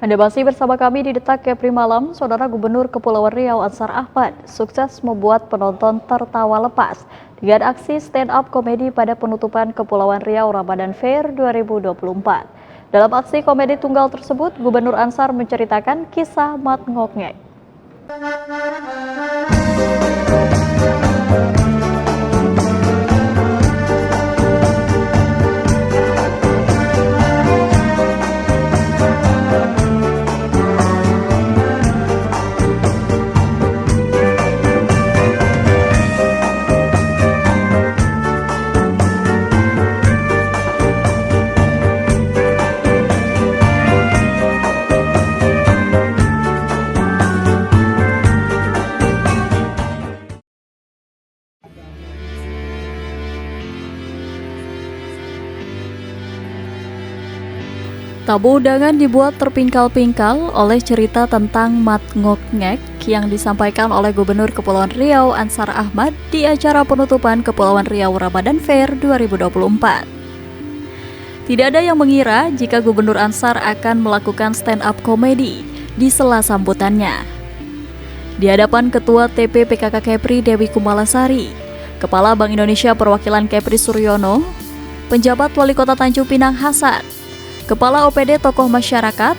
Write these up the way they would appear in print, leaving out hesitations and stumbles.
Anda masih bersama kami di Detak Kepri Malam. Saudara Gubernur Kepulauan Riau Ansar Ahmad sukses membuat penonton tertawa lepas dengan aksi stand up komedi pada penutupan Kepulauan Riau Ramadan Fair 2024. Dalam aksi komedi tunggal tersebut, Gubernur Ansar menceritakan kisah Mat Ngokngek. Tabu undangan dibuat terpingkal-pingkal oleh cerita tentang Mat Ngokngek yang disampaikan oleh Gubernur Kepulauan Riau Ansar Ahmad di acara penutupan Kepulauan Riau Ramadan Fair 2024. Tidak ada yang mengira jika Gubernur Ansar akan melakukan stand up komedi di sela sambutannya. Di hadapan Ketua TP PKK Kepri Dewi Kumalasari, Kepala Bank Indonesia Perwakilan Kepri Suryono, Penjabat Wali Kota Tanjung Pinang Hasan, Kepala OPD tokoh masyarakat,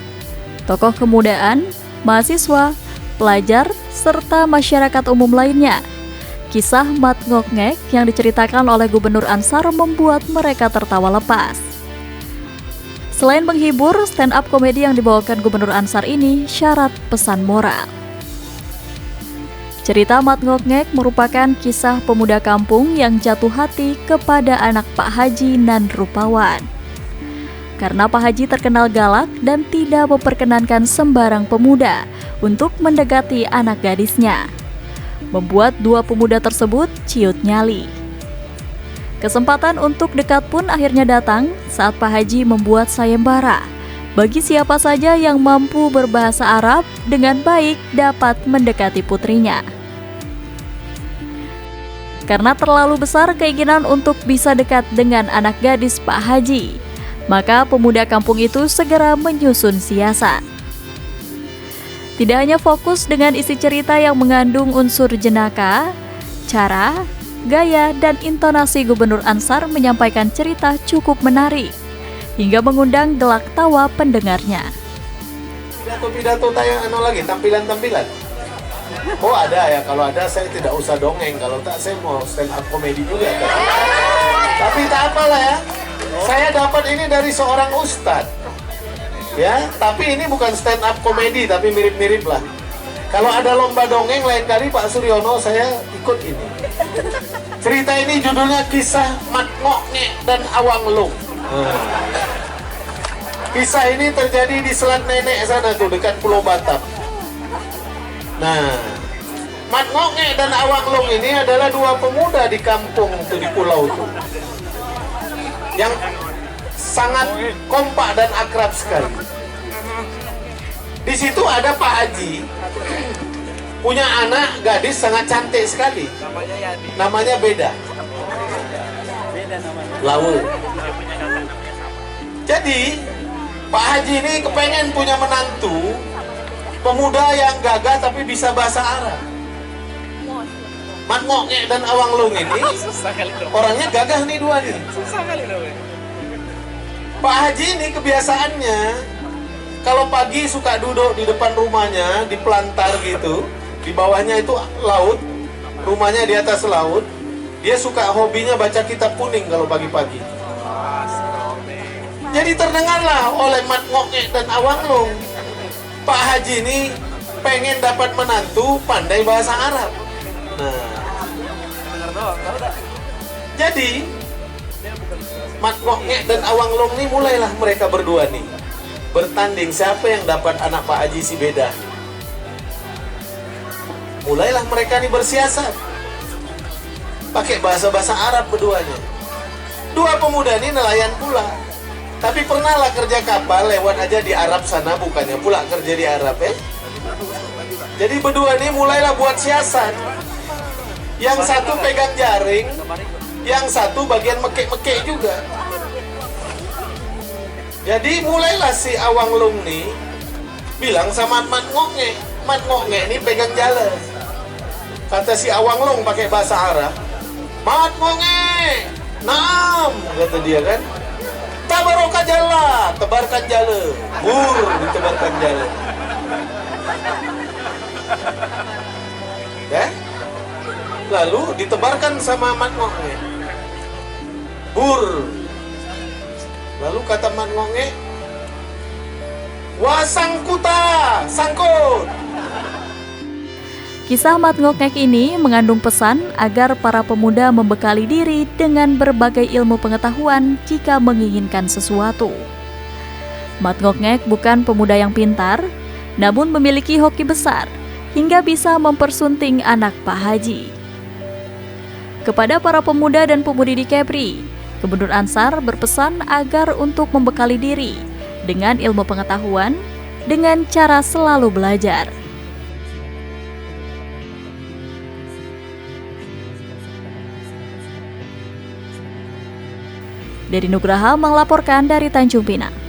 tokoh kemudaan, mahasiswa, pelajar, serta masyarakat umum lainnya. Kisah Mat Ngokngek yang diceritakan oleh Gubernur Ansar membuat mereka tertawa lepas. Selain menghibur, stand up komedi yang dibawakan Gubernur Ansar ini syarat pesan moral. Cerita Mat Ngokngek merupakan kisah pemuda kampung yang jatuh hati kepada anak Pak Haji nan rupawan. Karena Pak Haji terkenal galak dan tidak memperkenankan sembarang pemuda untuk mendekati anak gadisnya, membuat dua pemuda tersebut ciut nyali. Kesempatan untuk dekat pun akhirnya datang saat Pak Haji membuat sayembara bagi siapa saja yang mampu berbahasa Arab dengan baik dapat mendekati putrinya. Karena terlalu besar keinginan untuk bisa dekat dengan anak gadis Pak Haji, maka pemuda kampung itu segera menyusun siasat. Tidak hanya fokus dengan isi cerita yang mengandung unsur jenaka, cara, gaya, dan intonasi Gubernur Ansar menyampaikan cerita cukup menarik, hingga mengundang gelak tawa pendengarnya. Pidato lagi, tampilan-tampilan. Oh ada ya, kalau ada saya tidak usah dongeng, kalau tak saya mau stand up komedi juga. Tapi tak apalah ya. Saya dapat ini dari seorang ustadz, ya. Tapi ini bukan stand up komedi, tapi mirip-mirip lah. Kalau ada lomba dongeng lain kali Pak Suryono saya ikut ini. Cerita ini judulnya Kisah Mat Ngokngek dan Awang Lung. Kisah ini terjadi di Selat Nenek sana tuh, dekat Pulau Batam. Nah, Mat Ngokngek dan Awang Lung ini adalah dua pemuda di kampung tuh, di pulau tuh, yang sangat kompak dan akrab sekali. Di situ ada Pak Haji, punya anak gadis sangat cantik sekali. Namanya Beda. Lawu. Jadi Pak Haji ini kepengen punya menantu pemuda yang gagah tapi bisa bahasa Arab. Mat Ngokngek dan Awang Lung ini orangnya gagah nih dua nih. Pak Haji ini kebiasaannya kalau pagi suka duduk di depan rumahnya di pelantar gitu, di bawahnya itu laut, rumahnya di atas laut. Dia suka hobinya baca kitab kuning kalau pagi-pagi. Jadi terdengarlah oleh Mat Ngokngek dan Awang Lung, Pak Haji ini pengen dapat menantu pandai bahasa Arab. Nah, jadi Mat Ngokngek dan Awang Lung nih mulailah mereka berdua nih bertanding siapa yang dapat anak Pak Haji si Beda. Mulailah mereka nih bersiasat pakai bahasa-bahasa Arab berduanya. Dua pemuda ini nelayan pula, tapi pernahlah kerja kapal lewat aja di Arab sana, bukannya pula kerja di Arab ya. Jadi berdua ini mulailah buat siasat. Yang satu pegang jaring, yang satu bagian mekek-mekek juga. Jadi mulailah si Awang Lung nih bilang sama Mat Ngok-ngek ini pegang jala. Kata si Awang Long pakai bahasa Arab, Mat Ngok-ngek, naam, kata dia kan. Tabarokah jala, tebarkan jala. Ditebarkan jala. Ya? Lalu ditebarkan sama Mat Ngok-ngek. Lalu kata Mat Ngok-ngek, wasangkuta, sangkut. Kisah Mat Ngok-ngek ini mengandung pesan agar para pemuda membekali diri dengan berbagai ilmu pengetahuan jika menginginkan sesuatu. Mat Ngok-ngek bukan pemuda yang pintar, namun memiliki hoki besar hingga bisa mempersunting anak Pak Haji. Kepada para pemuda dan pemudi di Kepri, Gubernur Ansar berpesan agar untuk membekali diri dengan ilmu pengetahuan dengan cara selalu belajar. Dari Nugraha melaporkan dari Tanjung Pinang.